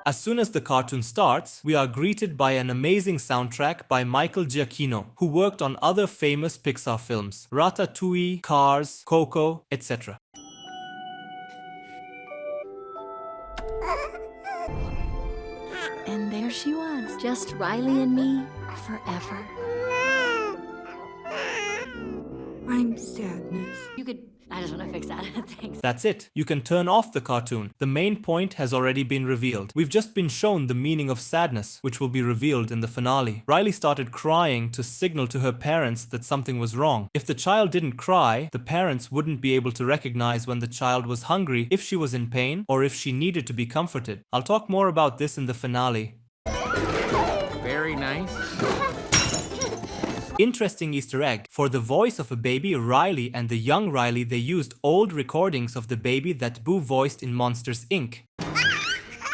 As soon as the cartoon starts, we are greeted by an amazing soundtrack by Michael Giacchino, who worked on other famous Pixar films, Ratatouille, Cars, Coco, etc. And there she was, just Riley and me forever. I'm sadness. I just want to fix that. Thanks. That's it. You can turn off the cartoon. The main point has already been revealed. We've just been shown the meaning of sadness, which will be revealed in the finale. Riley started crying to signal to her parents that something was wrong. If the child didn't cry, the parents wouldn't be able to recognize when the child was hungry, if she was in pain, or if she needed to be comforted. I'll talk more about this in the finale. Very nice. Interesting Easter egg. For the voice of a baby, Riley, and the young Riley, they used old recordings of the baby that Boo voiced in Monsters, Inc.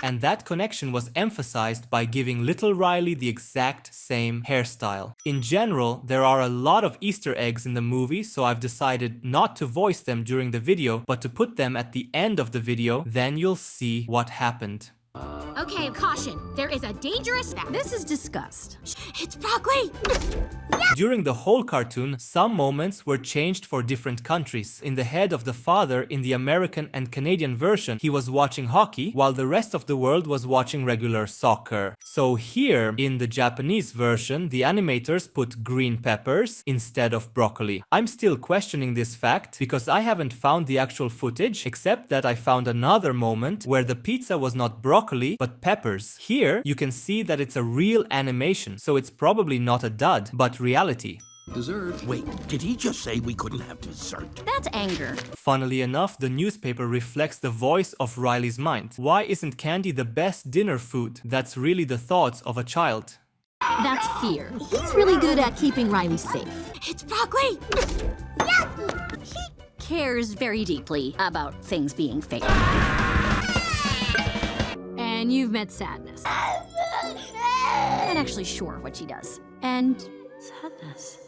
And that connection was emphasized by giving little Riley the exact same hairstyle. In general, there are a lot of Easter eggs in the movie, so I've decided not to voice them during the video, but to put them at the end of the video, then you'll see what happened. Okay, caution. There is a dangerous... This is disgust. It's broccoli! During the whole cartoon, some moments were changed for different countries. In the head of the father, in the American and Canadian version, he was watching hockey, while the rest of the world was watching regular soccer. So here, in the Japanese version, the animators put green peppers instead of broccoli. I'm still questioning this fact, because I haven't found the actual footage, except that I found another moment where the pizza was not broccoli, but peppers. Here, you can see that it's a real animation, so it's probably not a dud, but reality. Dessert. Wait, did he just say we couldn't have dessert? That's anger. Funnily enough, the newspaper reflects the voice of Riley's mind. Why isn't candy the best dinner food? That's really the thoughts of a child. That's fear. He's really good at keeping Riley safe. It's broccoli! He cares very deeply about things being fake. And you've met Sadness. Not actually sure what she does. And Sadness.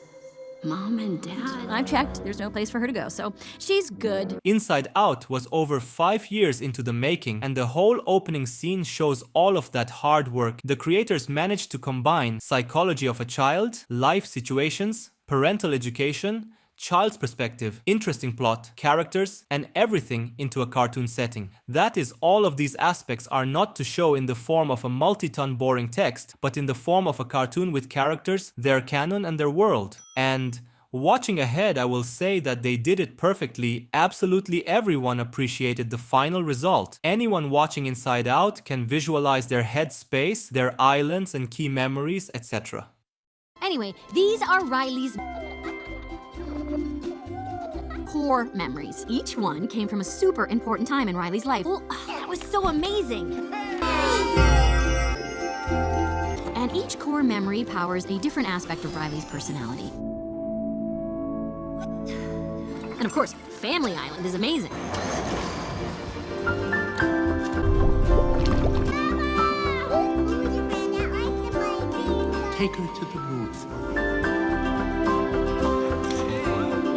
Mom and Dad. I've checked. There's no place for her to go, so she's good. Inside Out was over 5 years into the making, and the whole opening scene shows all of that hard work. The creators managed to combine psychology of a child, life situations, parental education, child's perspective, interesting plot, characters, and everything into a cartoon setting. That is, all of these aspects are not to show in the form of a multi-ton boring text, but in the form of a cartoon with characters, their canon, and their world. And watching ahead, I will say that they did it perfectly. Absolutely everyone appreciated the final result. Anyone watching Inside Out can visualize their head space, their islands and key memories, etc. Anyway, these are Riley's core memories. Each one came from a super important time in Riley's life. Well, that was so amazing. And each core memory powers a different aspect of Riley's personality. And of course, Family Island is amazing. Take her to the moon for me.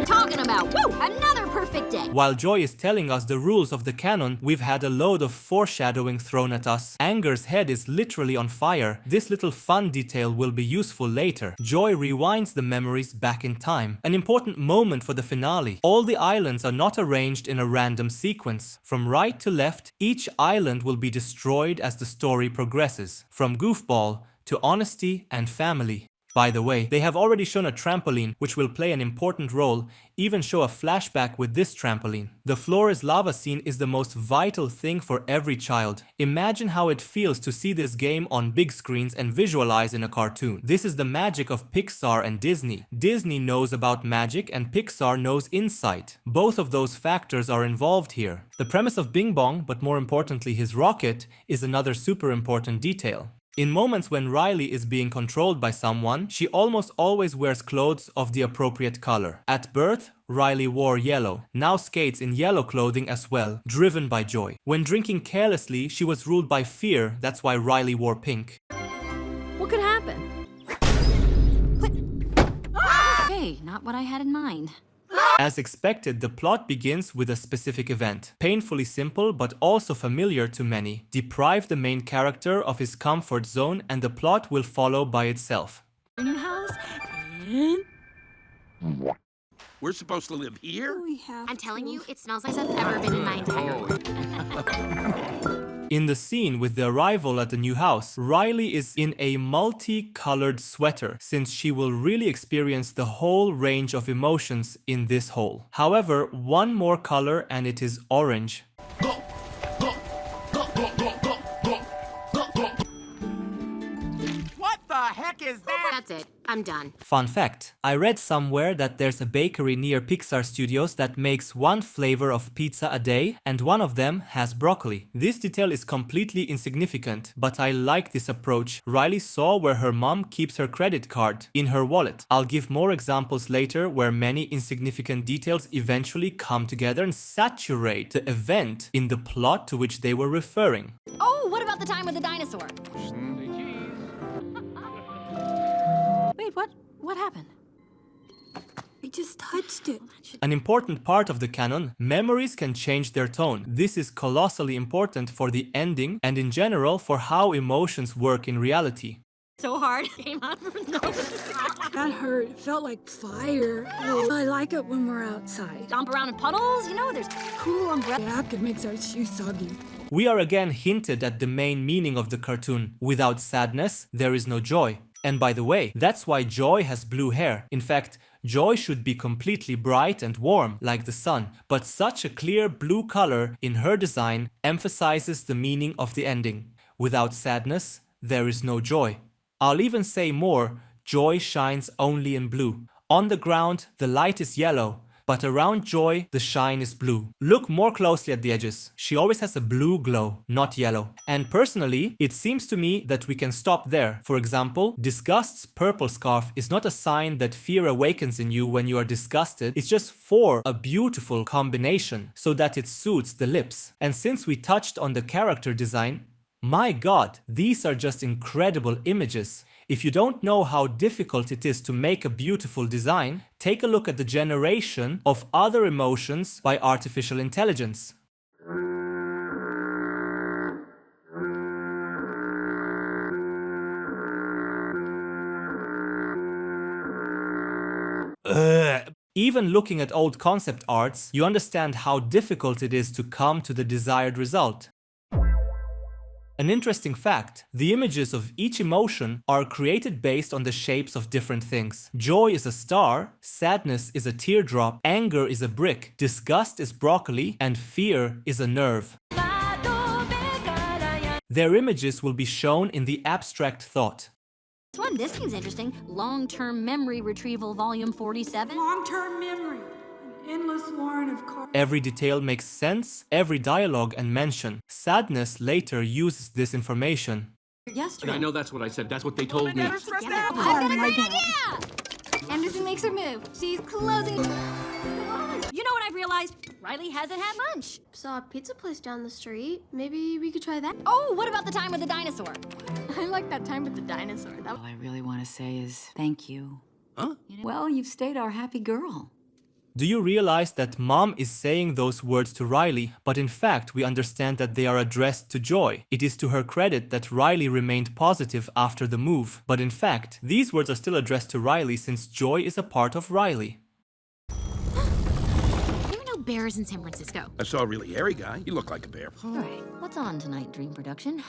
Talking about, woo, another perfect day. While Joy is telling us the rules of the canon, we've had a load of foreshadowing thrown at us. Anger's head is literally on fire. This little fun detail will be useful later. Joy rewinds the memories back in time. An important moment for the finale. All the islands are not arranged in a random sequence. From right to left, each island will be destroyed as the story progresses. From goofball to honesty and family. By the way, they have already shown a trampoline, which will play an important role, even show a flashback with this trampoline. The floor is lava scene is the most vital thing for every child. Imagine how it feels to see this game on big screens and visualize in a cartoon. This is the magic of Pixar and Disney. Disney knows about magic and Pixar knows insight. Both of those factors are involved here. The premise of Bing Bong, but more importantly his rocket, is another super important detail. In moments when Riley is being controlled by someone, she almost always wears clothes of the appropriate color. At birth, Riley wore yellow, now skates in yellow clothing as well, driven by joy. When drinking carelessly, she was ruled by fear, that's why Riley wore pink. What could happen? What? Hey, not what I had in mind. As expected, the plot begins with a specific event. Painfully simple, but also familiar to many. Deprive the main character of his comfort zone and the plot will follow by itself. New house, and We're supposed to live here? We have I'm telling to. you, it smells like I've ever been in my entire life. In the scene with the arrival at the new house, Riley is in a multi-colored sweater since she will really experience the whole range of emotions in this hole. However, one more color and it is orange. What the heck is that? That's it. I'm done. Fun fact, I read somewhere that there's a bakery near Pixar Studios that makes one flavor of pizza a day and one of them has broccoli. This detail is completely insignificant, but I like this approach. Riley saw where her mom keeps her credit card, in her wallet. I'll give more examples later where many insignificant details eventually come together and saturate the event in the plot to which they were referring. Oh, what about the time with the dinosaur? Wait, what? What happened? I just touched it. An important part of the canon, memories can change their tone. This is colossally important for the ending and in general for how emotions work in reality. So hard. Came out from nowhere. That hurt. It felt like fire. Oh, I like it when we're outside. Jump around in puddles, you know, there's cool umbrella. Yeah, it makes our shoes soggy. We are again hinted at the main meaning of the cartoon. Without sadness, there is no joy. And by the way, that's why Joy has blue hair. In fact, Joy should be completely bright and warm, like the sun. But such a clear blue color in her design emphasizes the meaning of the ending. Without sadness, there is no joy. I'll even say more, joy shines only in blue. On the ground, the light is yellow, but around Joy, the shine is blue. Look more closely at the edges. She always has a blue glow, not yellow. And personally, it seems to me that we can stop there. For example, disgust's purple scarf is not a sign that fear awakens in you when you are disgusted. It's just for a beautiful combination so that it suits the lips. And since we touched on the character design, my god, these are just incredible images. If you don't know how difficult it is to make a beautiful design, take a look at the generation of other emotions by artificial intelligence. Even looking at old concept arts, you understand how difficult it is to come to the desired result. An interesting fact, the images of each emotion are created based on the shapes of different things. Joy is a star, sadness is a teardrop, anger is a brick, disgust is broccoli, and fear is a nerve. Their images will be shown in the abstract thought. This seems interesting. Long-term memory retrieval, volume 47. Long-term memory. An endless warrant of cards. Every detail makes sense, every dialogue and mention. Sadness later uses this information. Yesterday. I know that's what I said. That's what they told me. I've got a great idea! Anderson makes her move. She's closing. You know what I've realized? Riley hasn't had lunch. Saw a pizza place down the street. Maybe we could try that. Oh, what about the time with the dinosaur? I like that time with the dinosaur. All I really want to say is thank you. Huh? Well, you've stayed our happy girl. Do you realize that Mom is saying those words to Riley, but in fact we understand that they are addressed to Joy? It is to her credit that Riley remained positive after the move, but in fact, these words are still addressed to Riley since Joy is a part of Riley. There are no bears in San Francisco. I saw a really hairy guy. He looked like a bear. All right, what's on tonight, Dream Production?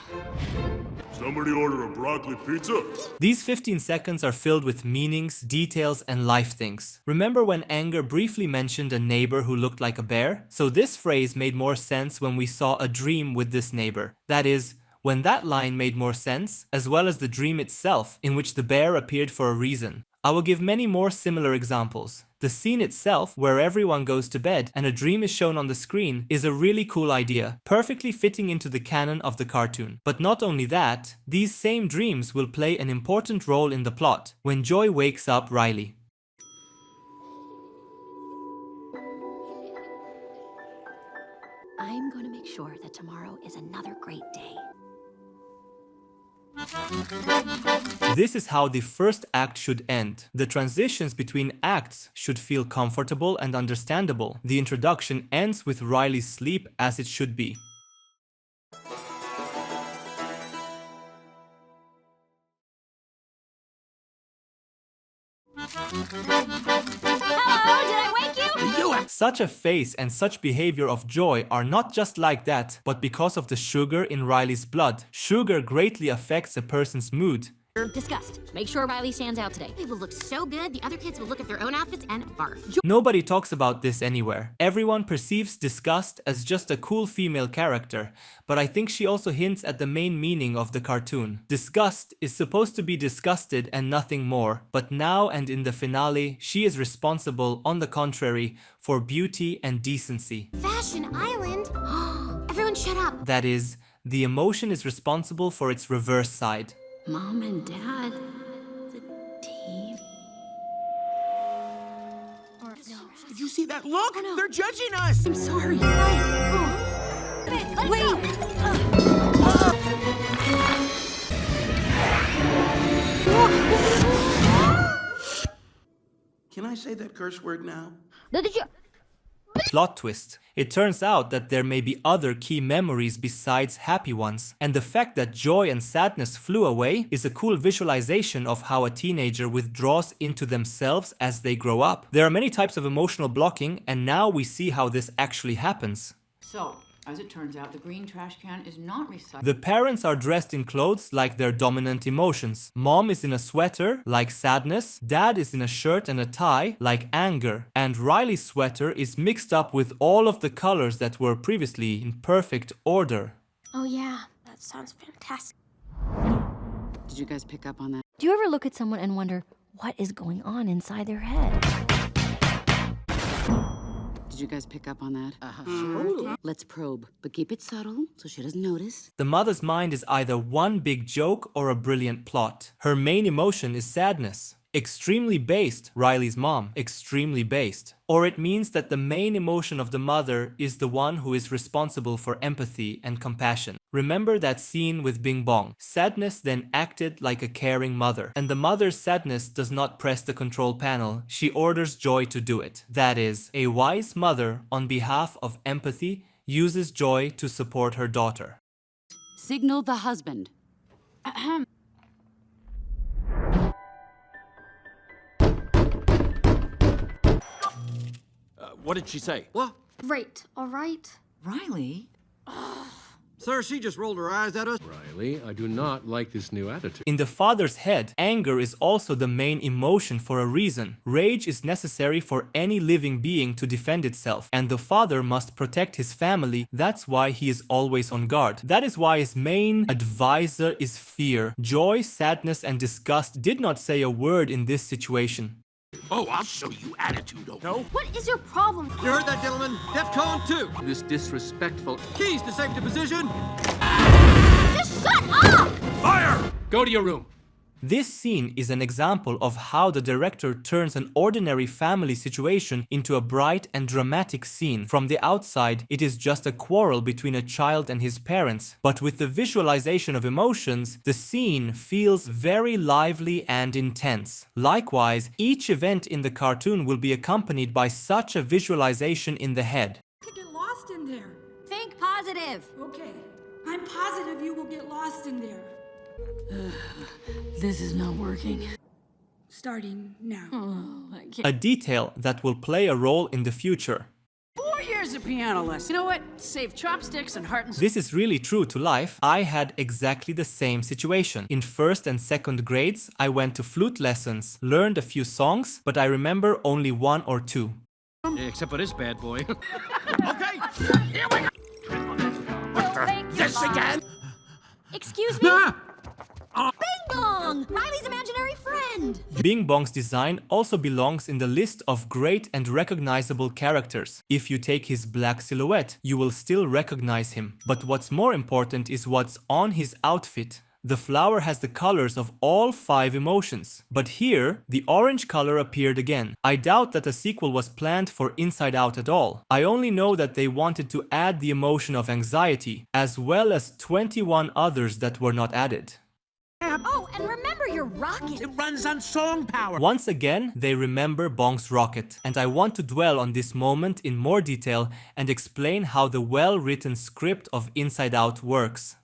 Somebody order a broccoli pizza? These 15 seconds are filled with meanings, details, and life things. Remember when Anger briefly mentioned a neighbor who looked like a bear? So this phrase made more sense when we saw a dream with this neighbor. That is, when that line made more sense, as well as the dream itself, in which the bear appeared for a reason. I will give many more similar examples. The scene itself, where everyone goes to bed and a dream is shown on the screen, is a really cool idea, perfectly fitting into the canon of the cartoon. But not only that, these same dreams will play an important role in the plot, when Joy wakes up Riley. I'm going to make sure that tomorrow is another great day. This is how the first act should end. The transitions between acts should feel comfortable and understandable. The introduction ends with Riley's sleep as it should be. Hello, did I wake you? Such a face and such behavior of Joy are not just like that, but because of the sugar in Riley's blood. Sugar greatly affects a person's mood. Disgust. Make sure Riley stands out today. It will look so good, the other kids will look at their own outfits and barf. Nobody talks about this anywhere. Everyone perceives Disgust as just a cool female character, but I think she also hints at the main meaning of the cartoon. Disgust is supposed to be disgusted and nothing more, but now and in the finale, she is responsible, on the contrary, for beauty and decency. Fashion Island? Everyone shut up. That is, the emotion is responsible for its reverse side. Mom and Dad, the team. Did you see that look? They're judging us. I'm sorry. Can I say that curse word now? Plot twist. It turns out that there may be other key memories besides happy ones, and the fact that joy and sadness flew away is a cool visualization of how a teenager withdraws into themselves as they grow up. There are many types of emotional blocking, and now we see how this actually happens. So, as it turns out, the green trash can is not recycled. The parents are dressed in clothes like their dominant emotions. Mom is in a sweater, like sadness. Dad is in a shirt and a tie, like anger. And Riley's sweater is mixed up with all of the colors that were previously in perfect order. Oh, yeah. That sounds fantastic. Did you guys pick up on that? Do you ever look at someone and wonder what is going on inside their head? Did you guys pick up on that? Sure. Let's probe, but keep it subtle so she doesn't notice. The mother's mind is either one big joke or a brilliant plot. Her main emotion is sadness. Extremely based, Riley's mom. Extremely based. Or it means that the main emotion of the mother is the one who is responsible for empathy and compassion. Remember that scene with Bing Bong. Sadness then acted like a caring mother. And the mother's sadness does not press the control panel. She orders Joy to do it. That is, a wise mother, on behalf of empathy, uses Joy to support her daughter. Signal the husband. Ahem. What did she say? What? Great, all right? Riley? Sir, she just rolled her eyes at us. Riley, I do not like this new attitude. In the father's head, anger is also the main emotion for a reason. Rage is necessary for any living being to defend itself, and the father must protect his family. That's why he is always on guard. That is why his main advisor is fear. Joy, sadness, and disgust did not say a word in this situation. Oh, I'll show you attitude over there. What is your problem? You heard that, gentlemen? DEFCON 2. This disrespectful. Keys to safety position. Just shut up! Fire! Go to your room. This scene is an example of how the director turns an ordinary family situation into a bright and dramatic scene. From the outside, it is just a quarrel between a child and his parents. But with the visualization of emotions, the scene feels very lively and intense. Likewise, each event in the cartoon will be accompanied by such a visualization in the head. You could get lost in there. Think positive. Okay. I'm positive you will get lost in there. This is not working. Starting now. Oh, I can't. A detail that will play a role in the future. 4 years of piano lesson. You know what? Save chopsticks and heart and This is really true to life. I had exactly the same situation. In first and second grades, I went to flute lessons, learned a few songs, but I remember only 1 or 2. Except for this bad boy. Okay, here we go. This again? Excuse me? Bing Bong! Riley's imaginary friend! Bing Bong's design also belongs in the list of great and recognizable characters. If you take his black silhouette, you will still recognize him. But what's more important is what's on his outfit. The flower has the colors of all 5 emotions. But here, the orange color appeared again. I doubt that a sequel was planned for Inside Out at all. I only know that they wanted to add the emotion of anxiety, as well as 21 others that were not added. rocket. It runs on song power. Once again, they remember Bong's rocket, and I want to dwell on this moment in more detail and explain how the well-written script of Inside Out works.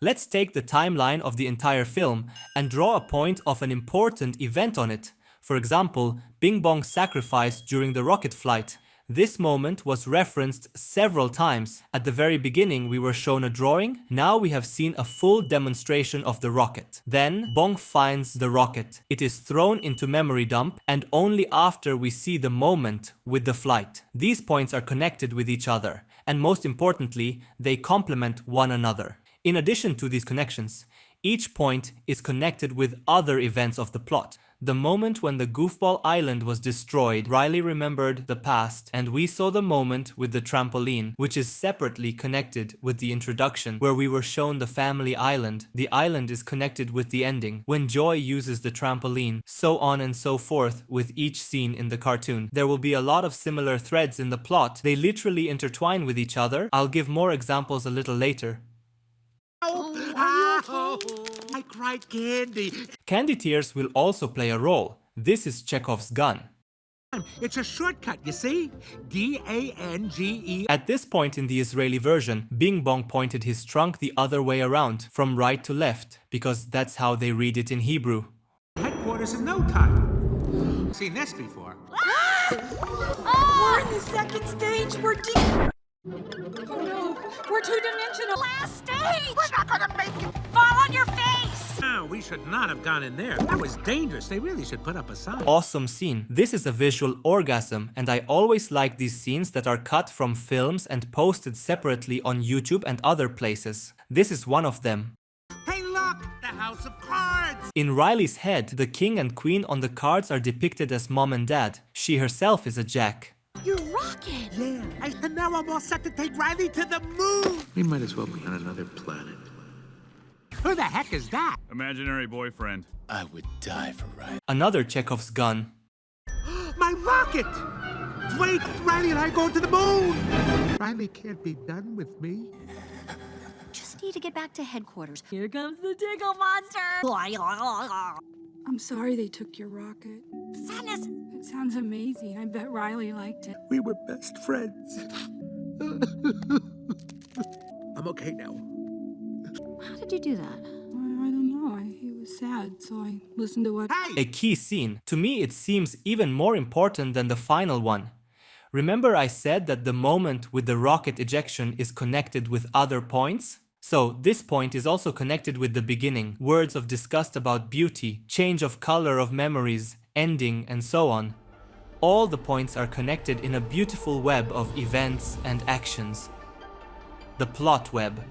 Let's take the timeline of the entire film and draw a point of an important event on it. For example, Bing Bong's sacrifice during the rocket flight. This moment was referenced several times. At the very beginning we were shown a drawing, now we have seen a full demonstration of the rocket. Then Bong finds the rocket. It is thrown into memory dump, and only after we see the moment with the flight. These points are connected with each other, and most importantly, they complement one another. In addition to these connections, each point is connected with other events of the plot. The moment when the Goofball Island was destroyed, Riley remembered the past, and we saw the moment with the trampoline, which is separately connected with the introduction, where we were shown the family island. The island is connected with the ending, when Joy uses the trampoline, so on and so forth with each scene in the cartoon. There will be a lot of similar threads in the plot. They literally intertwine with each other. I'll give more examples a little later. I cried candy. Candy tears will also play a role. This is Chekhov's gun. It's a shortcut, you see? D-A-N-G-E. At this point in the Israeli version, Bing Bong pointed his trunk the other way around, from right to left, because that's how they read it in Hebrew. Headquarters in no time. Seen this before. We're in the second stage. We're deep. Oh no, we're two-dimensional. Last stage! We're not gonna make it. Fall on your face! No, we should not have gone in there. That was dangerous. They really should put up a sign. Awesome scene. This is a visual orgasm, and I always like these scenes that are cut from films and posted separately on YouTube and other places. This is one of them. Hey, look! The House of Cards! In Riley's head, the king and queen on the cards are depicted as mom and dad. She herself is a jack. You're rocking! Yeah, and now I'm all set to take Riley to the moon! We might as well be on another planet. Who the heck is that? Imaginary boyfriend. I would die for Riley. Another Chekhov's gun. My rocket! Wait, Riley and I go to the moon! Riley can't be done with me. Just need to get back to headquarters. Here comes the Tickle Monster! I'm sorry they took your rocket. Sadness! It sounds amazing. I bet Riley liked it. We were best friends. I'm okay now. How did you do that? I don't know. He was sad, so I listened to what... Hey! A key scene. To me, it seems even more important than the final one. Remember I said that the moment with the rocket ejection is connected with other points? So, this point is also connected with the beginning, words of disgust about beauty, change of color of memories, ending, and so on. All the points are connected in a beautiful web of events and actions. The plot web.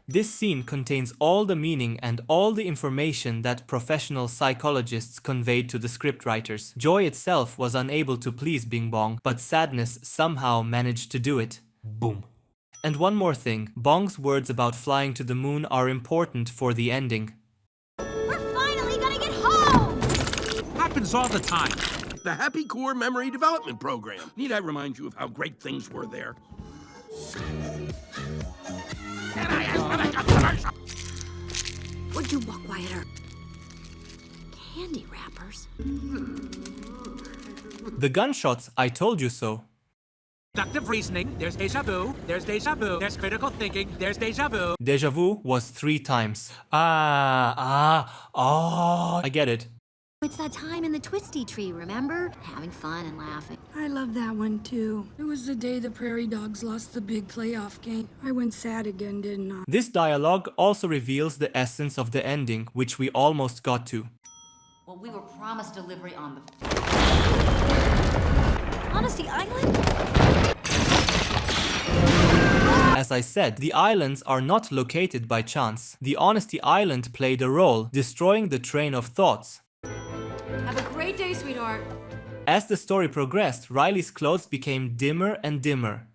This scene contains all the meaning and all the information that professional psychologists conveyed to the scriptwriters. Joy itself was unable to please Bing Bong, but Sadness somehow managed to do it. Boom. And one more thing, Bong's words about flying to the moon are important for the ending. We're finally gonna get home! Happens all the time. The Happy Core Memory Development Program. Need I remind you of how great things were there? Would you walk quieter? Candy wrappers. The gunshots, I told you so. Deductive reasoning, there's deja vu, there's critical thinking, there's deja vu. Deja vu was 3 times. I get it. It's that time in the twisty tree, remember? Having fun and laughing. I love that one, too. It was the day the Prairie Dogs lost the big playoff game. I went sad again, didn't I? This dialogue also reveals the essence of the ending, which we almost got to. Well, we were promised delivery on the... Honesty Island? As I said, the islands are not located by chance. The Honesty Island played a role, destroying the train of thoughts. Have a great day, sweetheart. As the story progressed, Riley's clothes became dimmer and dimmer.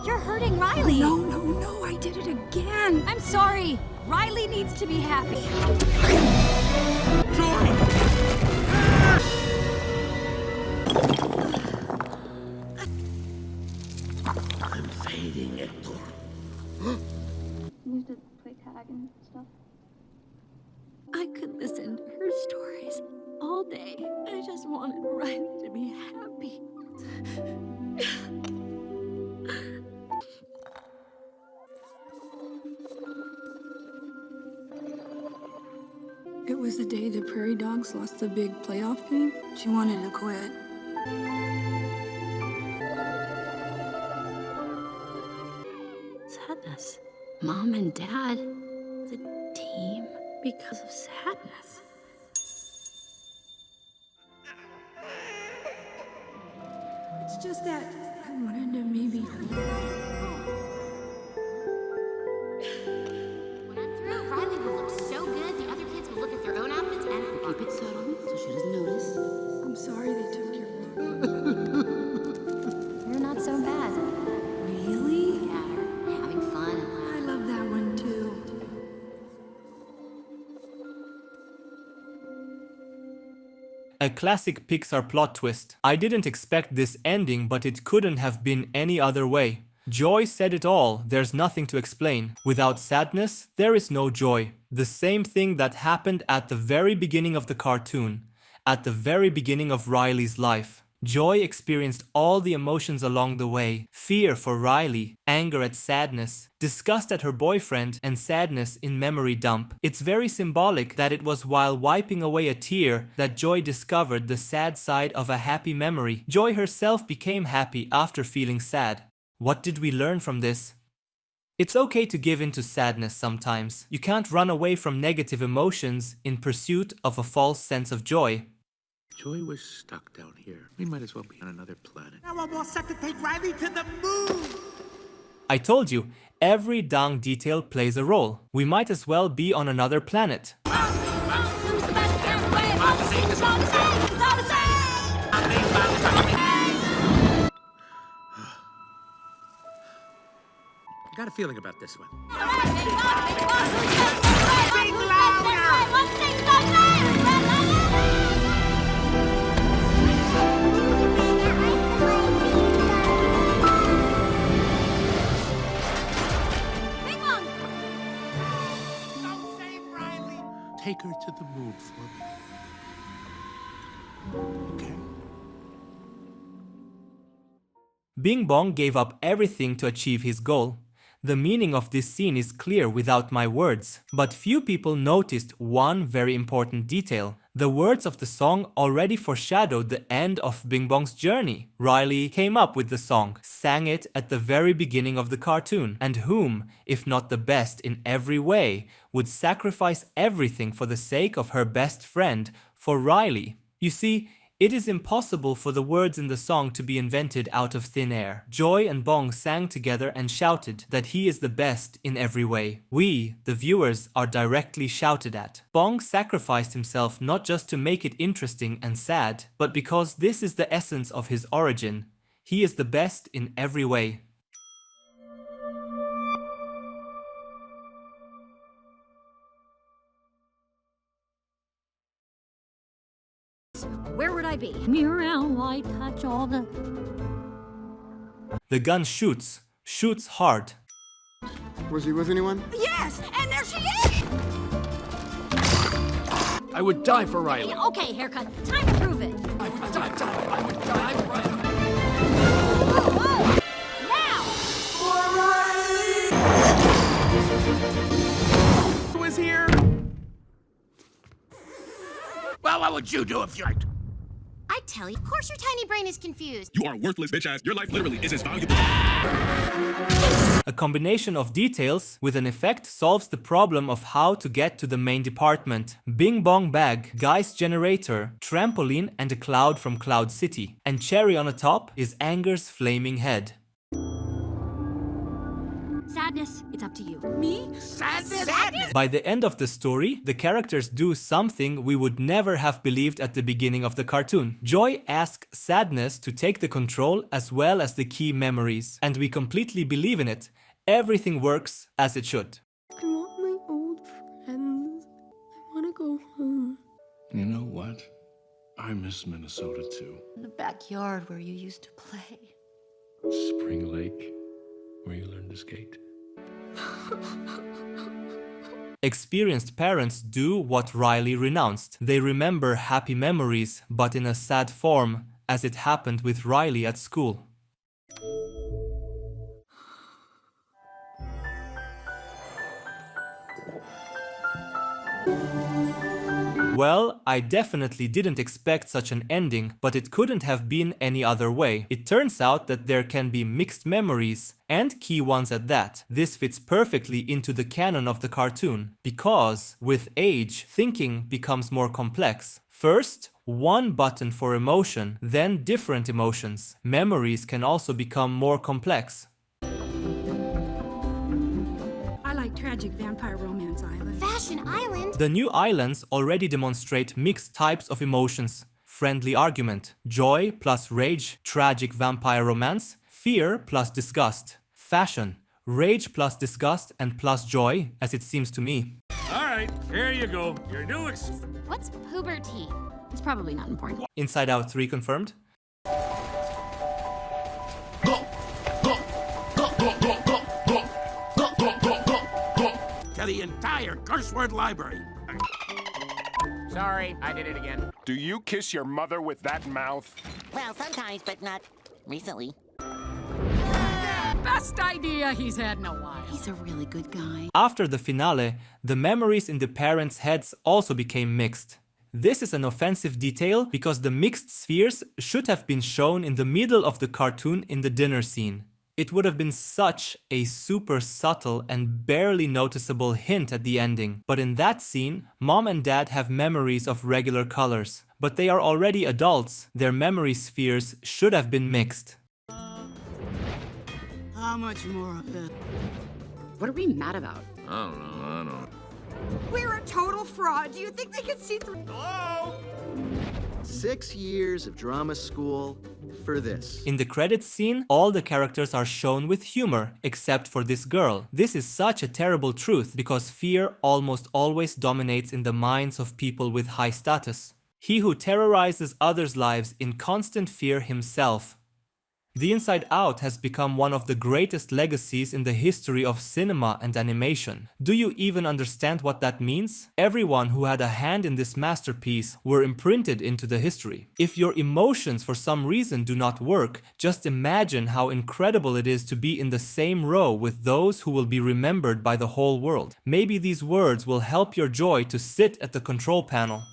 You're hurting Riley! No, I did it again! I'm sorry! Riley needs to be happy. Joy! I'm fading, Hector. Used to play tag and stuff. I could listen to her all day. I just wanted Riley to be happy. It was the day the Prairie Dogs lost the big playoff game. She wanted to quit. Sadness. Mom and Dad, the team, because of sadness. It's just that I wanted to maybe. When I'm through, Riley will look so good. The other kids will look at their own outfits and Keep it subtle so she doesn't notice. I'm sorry they took your book. You're not so bad. Really? yeah, having fun. I love that one too. A classic Pixar plot twist. I didn't expect this ending, but it couldn't have been any other way. Joy said it all, there's nothing to explain. Without sadness, there is no joy. The same thing that happened at the very beginning of the cartoon, at the very beginning of Riley's life. Joy experienced all the emotions along the way. Fear for Riley, anger at sadness, disgust at her boyfriend, and sadness in memory dump. It's very symbolic that it was while wiping away a tear that Joy discovered the sad side of a happy memory. Joy herself became happy after feeling sad. What did we learn from this? It's okay to give in to sadness sometimes. You can't run away from negative emotions in pursuit of a false sense of joy. Joy was stuck down here. We might as well be on another planet. Now I'm all set to take Riley to the moon. I told you, every dang detail plays a role. We might as well be on another planet. I got a feeling about this one. Take her to the moon for me. Okay? Bing Bong gave up everything to achieve his goal. The meaning of this scene is clear without my words, but few people noticed one very important detail. The words of the song already foreshadowed the end of Bing Bong's journey. Riley came up with the song, sang it at the very beginning of the cartoon, and whom, if not the best in every way, would sacrifice everything for the sake of her best friend, for Riley. You see, it is impossible for the words in the song to be invented out of thin air. Joy and Bong sang together and shouted that he is the best in every way. We, the viewers, are directly shouted at. Bong sacrificed himself not just to make it interesting and sad, but because this is the essence of his origin. He is the best in every way. Where would I be? Around white touch all the... The gun shoots hard. Was he with anyone? Yes, and there she is! I would die for Riley. Okay, haircut. Time to prove it. I would die for Riley. Whoa! Now! Who is here? Well, what would you do if you... I tell you, of course your tiny brain is confused. You are a worthless bitch ass. Your life literally is as valuable. A combination of details with an effect solves the problem of how to get to the main department. Bing Bong Bag, Guy's generator, trampoline and a cloud from Cloud City. And cherry on the top is Anger's flaming head. Sadness, it's up to you. Me? Sadness? By the end of the story, the characters do something we would never have believed at the beginning of the cartoon. Joy asks Sadness to take the control as well as the key memories, and we completely believe in it. Everything works as it should. I want my old friends. I want to go home. You know what? I miss Minnesota too. The backyard where you used to play. Spring Lake, where you learned to skate. Experienced parents do what Riley renounced. They remember happy memories, but in a sad form, as it happened with Riley at school. Well, I definitely didn't expect such an ending, but it couldn't have been any other way. It turns out that there can be mixed memories, and key ones at that. This fits perfectly into the canon of the cartoon, because with age, thinking becomes more complex. First, one button for emotion, then different emotions. Memories can also become more complex. I like tragic vampire romance island. Fashion Island? The new islands already demonstrate mixed types of emotions. Friendly argument, joy plus rage, tragic vampire romance, fear plus disgust, fashion, rage plus disgust and plus joy, as it seems to me. Alright, here you go. Your new What's puberty? It's probably not important. Inside Out 3 confirmed. To the entire curse word library. Sorry, I did it again. Do you kiss your mother with that mouth? Well, sometimes, but not recently. Best idea he's had in a while. He's a really good guy. After the finale, the memories in the parents' heads also became mixed. This is an offensive detail because the mixed spheres should have been shown in the middle of the cartoon in the dinner scene. It would have been such a super subtle and barely noticeable hint at the ending. But in that scene, mom and dad have memories of regular colors. But they are already adults. Their memory spheres should have been mixed. How much more of it? What are we mad about? I don't know. We're a total fraud. Do you think they can see through? Hello? 6 years of drama school for this. In the credits scene, all the characters are shown with humor, except for this girl. This is such a terrible truth because fear almost always dominates in the minds of people with high status. He who terrorizes others' lives in constant fear himself. The Inside Out has become one of the greatest legacies in the history of cinema and animation. Do you even understand what that means? Everyone who had a hand in this masterpiece were imprinted into the history. If your emotions for some reason do not work, just imagine how incredible it is to be in the same row with those who will be remembered by the whole world. Maybe these words will help your joy to sit at the control panel.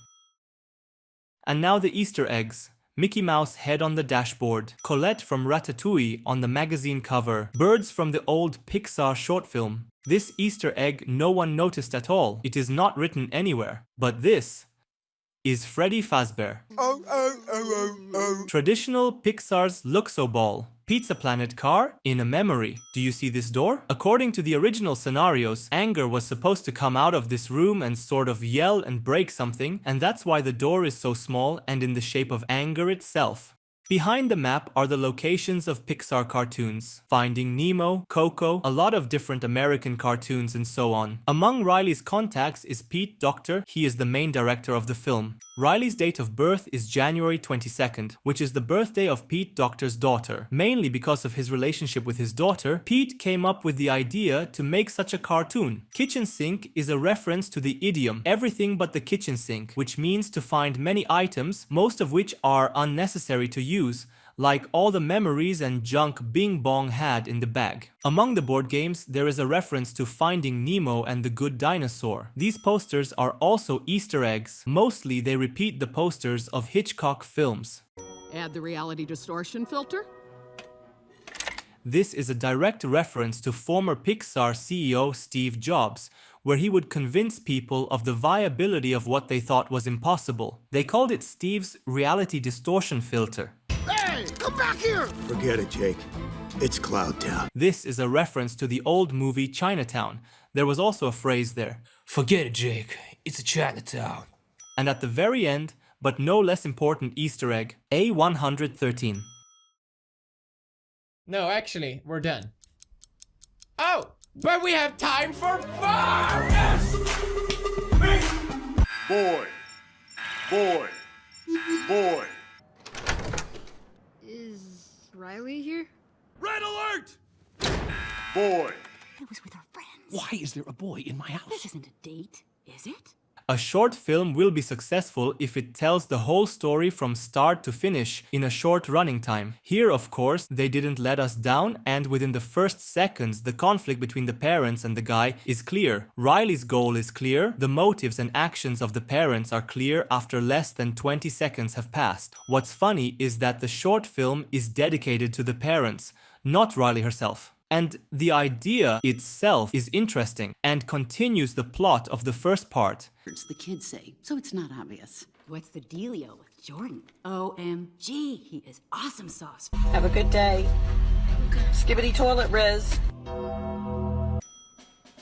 And now the Easter eggs. Mickey Mouse head on the dashboard, Colette from Ratatouille on the magazine cover, birds from the old Pixar short film. This Easter egg no one noticed at all. It is not written anywhere. But this is Freddy Fazbear. Traditional Pixar's Luxo Ball. Pizza Planet car in a memory. Do you see this door? According to the original scenarios, Anger was supposed to come out of this room and sort of yell and break something, and that's why the door is so small and in the shape of Anger itself. Behind the map are the locations of Pixar cartoons, Finding Nemo, Coco, a lot of different American cartoons and so on. Among Riley's contacts is Pete Docter, he is the main director of the film. Riley's date of birth is January 22nd, which is the birthday of Pete Docter's daughter. Mainly because of his relationship with his daughter, Pete came up with the idea to make such a cartoon. Kitchen sink is a reference to the idiom everything but the kitchen sink, which means to find many items, most of which are unnecessary to use, like all the memories and junk Bing Bong had in the bag. Among the board games, there is a reference to Finding Nemo and the Good Dinosaur. These posters are also Easter eggs. Mostly they repeat the posters of Hitchcock films. Add the reality distortion filter. This is a direct reference to former Pixar CEO Steve Jobs, where he would convince people of the viability of what they thought was impossible. They called it Steve's reality distortion filter. Hey, come back here! Forget it, Jake. It's Cloud Town. This is a reference to the old movie Chinatown. There was also a phrase there. Forget it, Jake. It's a Chinatown. And at the very end, but no less important Easter egg, A113. No, actually, we're done. Oh, but we have time for more! Boy. Boy. Boy. Is Riley here? Red alert! Boy. It was with our friends. Why is there a boy in my house? This isn't a date, is it? A short film will be successful if it tells the whole story from start to finish in a short running time. Here, of course, they didn't let us down, and within the first seconds, the conflict between the parents and the guy is clear. Riley's goal is clear, the motives and actions of the parents are clear after less than 20 seconds have passed. What's funny is that the short film is dedicated to the parents, not Riley herself. And the idea itself is interesting and continues the plot of the first part. The kids say, so it's not obvious. What's the dealio with Jordan? OMG, he is awesome sauce. Have a good day. Skibbity toilet, Riz.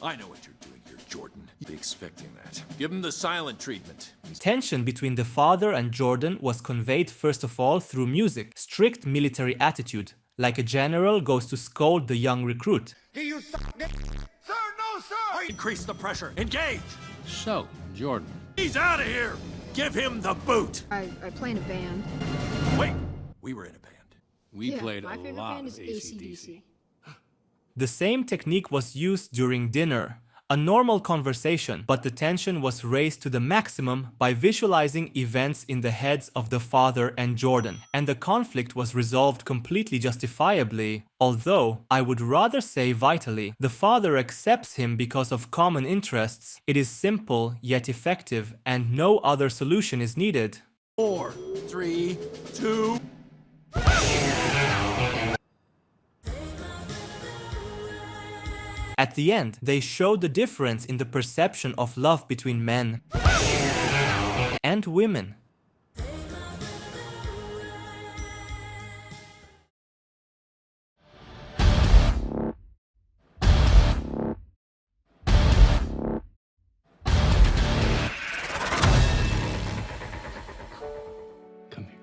I know what you're doing here, Jordan. Be expecting that. Give him the silent treatment. Tension between the father and Jordan was conveyed first of all through music, strict military attitude, like a general goes to scold the young recruit. Hey, you Sir, no, sir! Increase the pressure. Engage! So, Jordan. He's out of here! Give him the boot! I play in a band. Wait, we were in a band. We played my a favorite lot band of is AC/DC. The same technique was used during dinner, a normal conversation, but the tension was raised to the maximum by visualizing events in the heads of the father and Jordan, and the conflict was resolved completely justifiably, although I would rather say vitally. The father accepts him because of common interests. It is simple yet effective, and no other solution is needed. 4, 3, 2... At the end, they show the difference in the perception of love between men and women. Come here.